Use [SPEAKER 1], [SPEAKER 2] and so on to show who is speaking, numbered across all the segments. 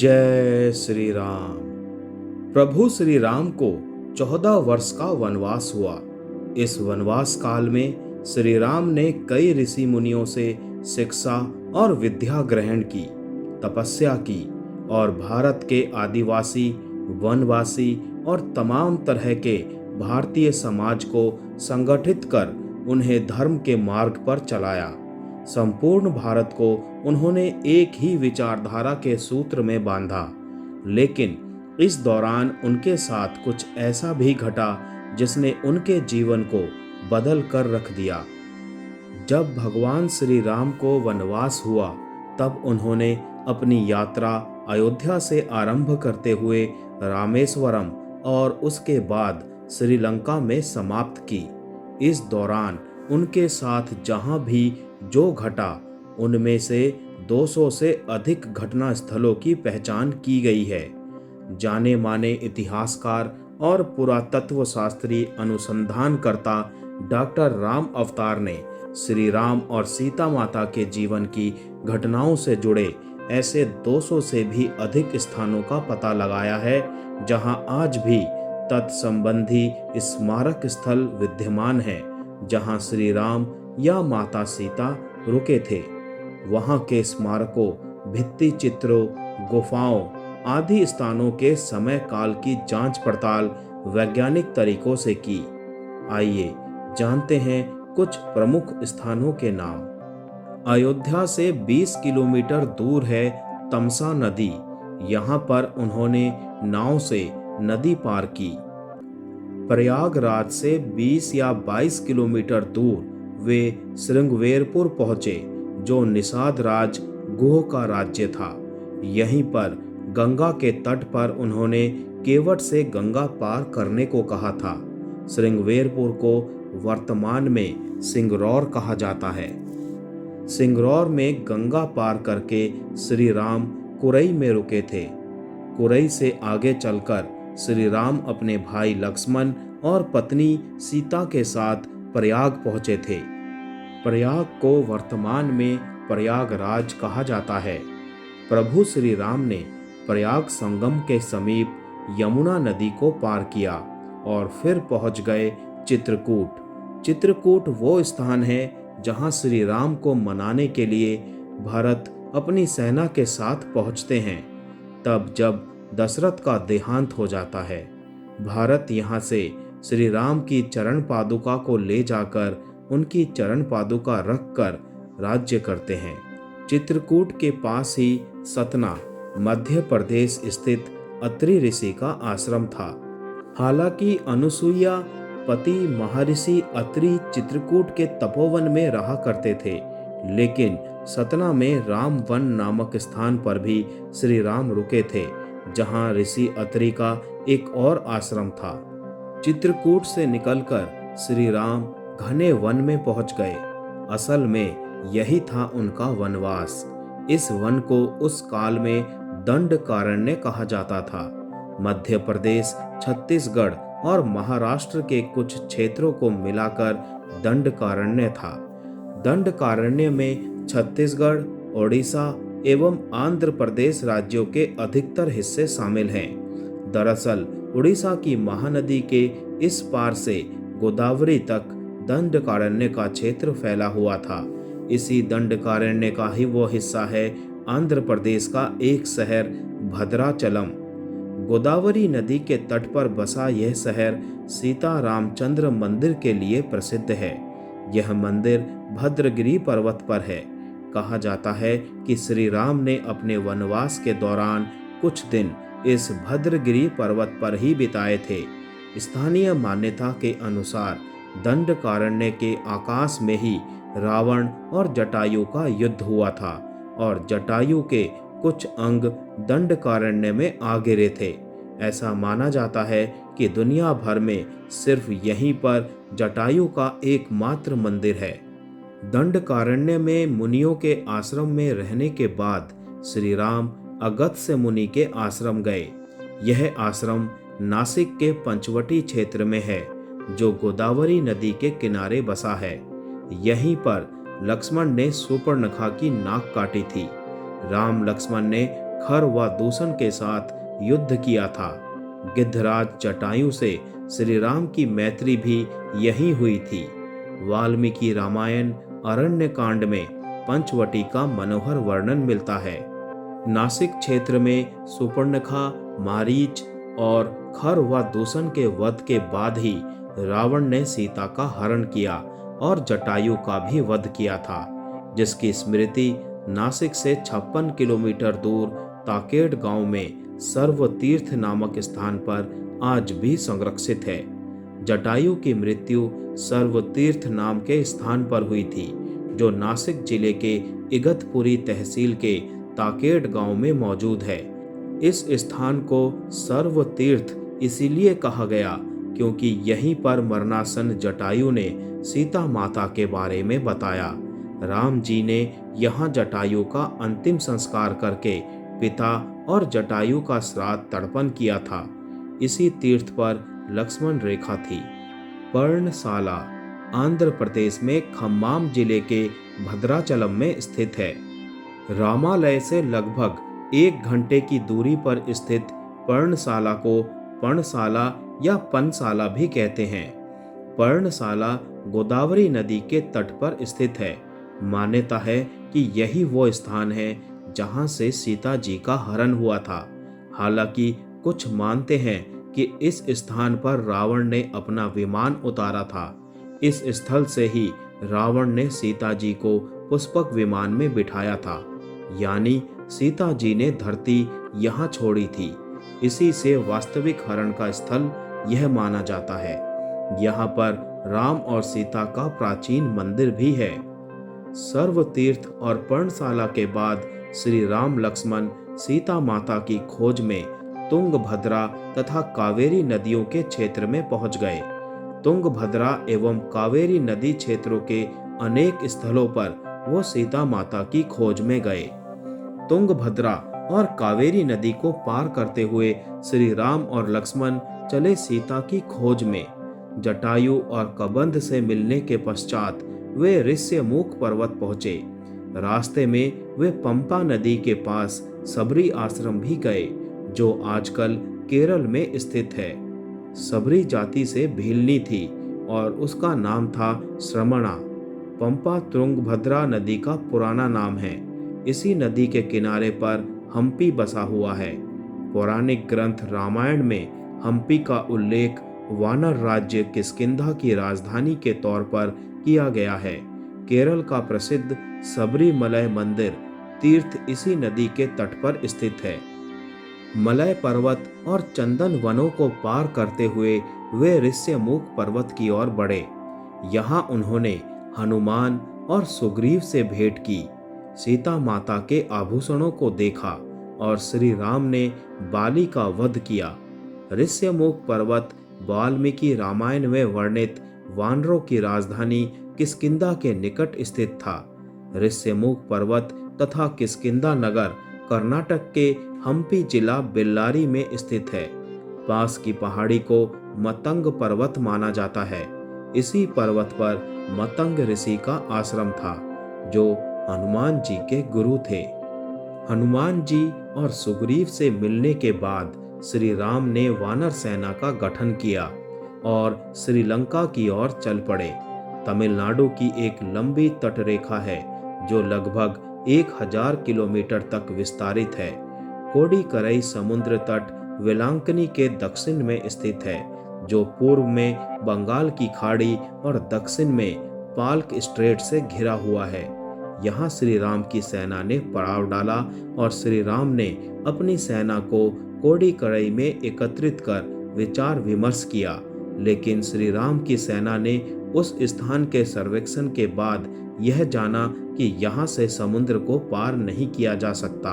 [SPEAKER 1] जय श्री राम। प्रभु श्री राम को 14 वर्ष का वनवास हुआ। इस वनवास काल में श्री राम ने कई ऋषि मुनियों से शिक्षा और विद्या ग्रहण की, तपस्या की और भारत के आदिवासी, वनवासी और तमाम तरह के भारतीय समाज को संगठित कर उन्हें धर्म के मार्ग पर चलाया। संपूर्ण भारत को उन्होंने एक ही विचारधारा के सूत्र में बांधा। लेकिन इस दौरान उनके साथ कुछ ऐसा भी घटा जिसने उनके जीवन को बदल कर रख दिया। जब भगवान श्री राम को वनवास हुआ तब उन्होंने अपनी यात्रा अयोध्या से आरंभ करते हुए रामेश्वरम और उसके बाद श्रीलंका में समाप्त की। इस दौरान उनके साथ जहां भी जो घटा उनमें से 200 से अधिक घटना स्थलों की पहचान की गई है। जाने माने इतिहासकार और पुरातत्व शास्त्री अनुसंधानकर्ता डॉक्टर राम अवतार ने श्री राम और सीता माता के जीवन की घटनाओं से जुड़े ऐसे 200 से भी अधिक स्थानों का पता लगाया है जहां आज भी तत्संबंधी स्मारक स्थल विद्यमान हैं, जहां श्री राम या माता सीता रुके थे। वहां के स्मारकों, भित्ति चित्रों, गुफाओं आदि स्थानों के समय काल की जांच पड़ताल वैज्ञानिक तरीकों से की। आइए जानते हैं कुछ प्रमुख स्थानों के नाम। अयोध्या से 20 किलोमीटर दूर है तमसा नदी। यहाँ पर उन्होंने नाव से नदी पार की। प्रयागराज से 20 या 22 किलोमीटर दूर वे श्रृंगवेरपुर पहुंचे, जो निषाद राज गुह का राज्य था। यहीं पर गंगा के तट पर उन्होंने केवट से गंगा पार करने को कहा था। श्रृंगवेरपुर को वर्तमान में सिंगरौर कहा जाता है। सिंगरौर में गंगा पार करके श्री राम कुरई में रुके थे। कुरई से आगे चलकर श्री राम अपने भाई लक्ष्मण और पत्नी सीता के साथ प्रयाग पहुंचे थे। प्रयाग को वर्तमान में प्रयागराज कहा जाता है। प्रभु श्री राम ने प्रयाग संगम के समीप यमुना नदी को पार किया और फिर पहुंच गए चित्रकूट। चित्रकूट वो स्थान है जहां श्री राम को मनाने के लिए भरत अपनी सेना के साथ पहुंचते हैं। तब जब दशरथ का देहांत हो जाता है, भारत यहाँ से श्री राम की चरण पादुका को ले जाकर उनकी चरण पादुका रखकर राज्य करते हैं। चित्रकूट के पास ही सतना, मध्य प्रदेश स्थित अत्रि ऋषि का आश्रम था। हालांकि अनुसुईया पति महर्षि अत्रि चित्रकूट के तपोवन में रहा करते थे, लेकिन सतना में रामवन नामक स्थान पर भी श्री राम रुके थे, जहां ऋषि अत्रि का एक और आश्रम था। चित्रकूट से निकलकर श्री राम घने वन में पहुंच गए। असल में यही था उनका वनवास। इस वन को उस काल में दंडकारण्य कहा जाता था। मध्य प्रदेश, छत्तीसगढ़ और महाराष्ट्र के कुछ क्षेत्रों को मिलाकर दंडकारण्य था। दंडकारण्य में छत्तीसगढ़, ओडिशा एवं आंध्र प्रदेश राज्यों के अधिकतर हिस्से शामिल हैं। दरअसल उड़ीसा की महानदी के इस पार से गोदावरी तक दंडकारण्य का क्षेत्र फैला हुआ था। इसी दंडकारण्य का ही वो हिस्सा है आंध्र प्रदेश का एक शहर भद्राचलम। गोदावरी नदी के तट पर बसा यह शहर सीता रामचंद्र मंदिर के लिए प्रसिद्ध है। यह मंदिर भद्रगिरि पर्वत पर है। कहा जाता है कि श्री राम ने अपने वनवास के दौरान कुछ दिन इस भद्रगिरि पर्वत पर ही बिताए थे। स्थानीय मान्यता के अनुसार दंडकारण्य के आकाश में ही रावण और जटायु का युद्ध हुआ था और जटायु के कुछ अंग दंडकारण्य में आ गिरे थे। ऐसा माना जाता है कि दुनिया भर में सिर्फ यहीं पर जटायु का एकमात्र मंदिर है। दंडकारण्य में मुनियों के आश्रम में रहने के बाद श्री राम अगस्त्य मुनि के आश्रम गए। यह आश्रम नासिक के पंचवटी क्षेत्र में है, जो गोदावरी नदी के किनारे बसा है। यहीं पर लक्ष्मण ने सुपर्णखा की नाक काटी थी। राम लक्ष्मण ने खर व दूषण के साथ युद्ध किया था। गिद्धराज जटायु से श्री राम की मैत्री भी यहीं हुई थी। वाल्मीकि रामायण अरण्य कांड में पंचवटी का मनोहर वर्णन मिलता है। नासिक क्षेत्र में सुपर्णखा, मारीच और खर व दूषण के वध के बाद ही रावण ने सीता का हरण किया और जटायु का भी वध किया था, जिसकी स्मृति नासिक से 56 किलोमीटर दूर ताकेड़ गांव में सर्व तीर्थ नामक स्थान पर आज भी संरक्षित है। जटायु की मृत्यु सर्व तीर्थ नाम के स्थान पर हुई थी, जो नासिक जिले के इगतपुरी तहसील के ताकेड़ गांव में मौजूद है। इस स्थान को सर्व तीर्थ इसीलिए कहा गया क्योंकि यहीं पर मरणासन जटायु ने सीता माता के बारे में बताया। राम जी ने यहाँ जटायु का अंतिम संस्कार करके पिता और जटायु का श्राद्ध तर्पण किया था। इसी तीर्थ पर लक्ष्मण रेखा थी। पर्णशाला आंध्र प्रदेश में खम्माम जिले के भद्राचलम में स्थित है। रामालय से लगभग 1 घंटे की दूरी पर स्थित पर्णशाला को पर्णशाला या पनशाला भी कहते हैं। पर्णशाला गोदावरी नदी के तट पर स्थित है। मान्यता है कि यही वो स्थान है जहां से सीता जी का हरण हुआ था। हालांकि कुछ मानते हैं कि इस स्थान पर रावण ने अपना विमान उतारा था। इस स्थल से ही रावण ने सीता जी को पुष्पक विमान में बिठाया था, यानी सीता जी ने धरती यहाँ छोड़ी थी। इसी से वास्तविक हरण का स्थल यह माना जाता है। यहाँ पर राम और सीता का प्राचीन मंदिर भी है। सर्व तीर्थ और पर्णशाला के बाद श्री राम लक्ष्मण सीता माता की खोज में तुंगभद्रा तथा कावेरी नदियों के क्षेत्र में पहुंच गए। तुंगभद्रा एवं कावेरी नदी क्षेत्रों के अनेक स्थलों पर वो सीता माता की खोज में गए। तुंगभद्रा और कावेरी नदी को पार करते हुए श्री राम और लक्ष्मण चले सीता की खोज में। जटायु और कबंध से मिलने के पश्चात वे ऋष्यमुख पर्वत पहुंचे। रास्ते में वे पंपा नदी के पास सबरी आश्रम भी गए, जो आजकल केरल में स्थित है। सबरी जाति से भीलनी थी और उसका नाम था श्रमणा। पंपा तुंगभद्रा नदी का पुराना नाम है। इसी नदी के किनारे पर हम्पी बसा हुआ है। पौराणिक ग्रंथ रामायण में हम्पी का उल्लेख वानर राज्य किष्किंधा की राजधानी के तौर पर किया गया है। केरल का प्रसिद्ध सबरीमलय मंदिर तीर्थ इसी नदी के तट पर स्थित है। मलय पर्वत और चंदन वनों को पार करते हुए वे ऋष्यमुख पर्वत की ओर बढ़े। यहाँ उन्होंने हनुमान और सुग्रीव से भेंट की, सीता माता के आभूषणों को देखा और श्री राम ने बाली का वध किया। ऋष्यमुख पर्वत वाल्मीकि रामायण में वर्णित वानरों की राजधानी किष्किंधा के निकट स्थित था। ऋष्यमुख पर्वत तथा किष्किंधा नगर कर्नाटक के हम्पी जिला बेल्लारी में स्थित है। पास की पहाड़ी को मतंग पर्वत माना जाता है। इसी पर्वत पर मतंग ऋषि का आश्रम था, जो हनुमान जी के गुरु थे। हनुमान जी और सुग्रीव से मिलने के बाद श्री राम ने वानर सेना का गठन किया और श्रीलंका की ओर चल पड़े। तमिलनाडु की एक लंबी तटरेखा है जो लगभग 1000 किलोमीटर तक विस्तारित है। कोडीकरई समुद्र तट वेलांकनी के दक्षिण में स्थित है, जो पूर्व में बंगाल की खाड़ी और दक्षिण में पाल्क स्ट्रेट से घिरा हुआ है। यहाँ श्री राम की सेना ने पड़ाव डाला और श्री राम ने अपनी सेना को कोडीकरई में एकत्रित कर विचार विमर्श किया, लेकिन श्री राम की सेना ने उस स्थान के सर्वेक्षण के बाद यह जाना कि यहाँ से समुद्र को पार नहीं किया जा सकता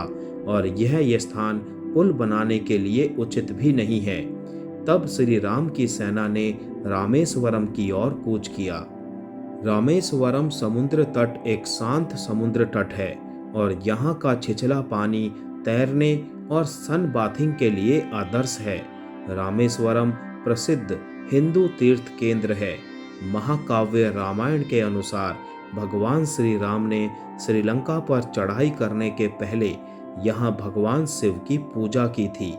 [SPEAKER 1] और यह स्थान पुल बनाने के लिए उचित भी नहीं है। तब श्री राम की सेना ने रामेश्वरम की ओर कूच किया। रामेश्वरम समुद्र तट एक शांत समुद्र तट है और यहाँ का छिछला पानी तैरने और सन बाथिंग के लिए आदर्श है। रामेश्वरम प्रसिद्ध हिंदू तीर्थ केंद्र है। महाकाव्य रामायण के अनुसार भगवान श्री राम ने श्रीलंका पर चढ़ाई करने के पहले यहाँ भगवान शिव की पूजा की थी।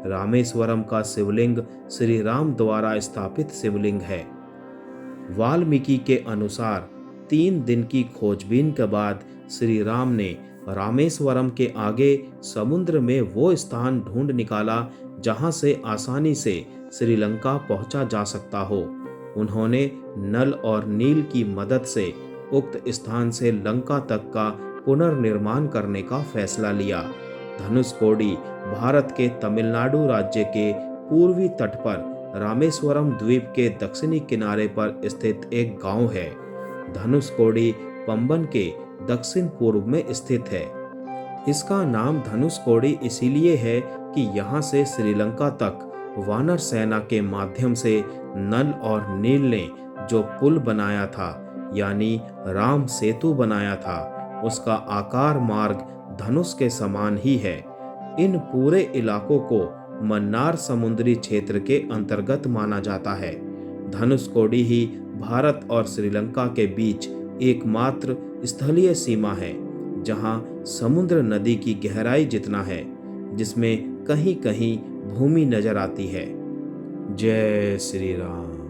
[SPEAKER 1] रामेश्वरम का शिवलिंग श्री राम द्वारा स्थापित शिवलिंग है। वाल्मीकि के अनुसार 3 दिन की खोजबीन के बाद श्री राम ने रामेश्वरम के आगे समुद्र में वो स्थान ढूंढ निकाला जहां से आसानी से श्रीलंका पहुंचा जा सकता हो। उन्होंने नल और नील की मदद से उक्त स्थान से लंका तक का पुनर्निर्माण करने का फैसला लिया। धनुषकोडी भारत के तमिलनाडु राज्य के पूर्वी तट पर रामेश्वरम द्वीप के दक्षिणी किनारे पर स्थित एक गांव है। धनुषकोडी पंबन के दक्षिण पूर्व में स्थित है। इसका नाम धनुषकोडी इसीलिए है कि यहाँ से श्रीलंका तक वानर सेना के माध्यम से नल और नील ने जो पुल बनाया था, यानी राम सेतु बनाया था, उसका आकार मार्ग धनुष के समान ही है। इन पूरे इलाकों को मन्नार समुद्री क्षेत्र के अंतर्गत माना जाता है। धनुषकोडी ही भारत और श्रीलंका के बीच एकमात्र स्थलीय सीमा है जहां समुद्र नदी की गहराई जितना है, जिसमें कहीं कहीं भूमि नजर आती है। जय श्री राम।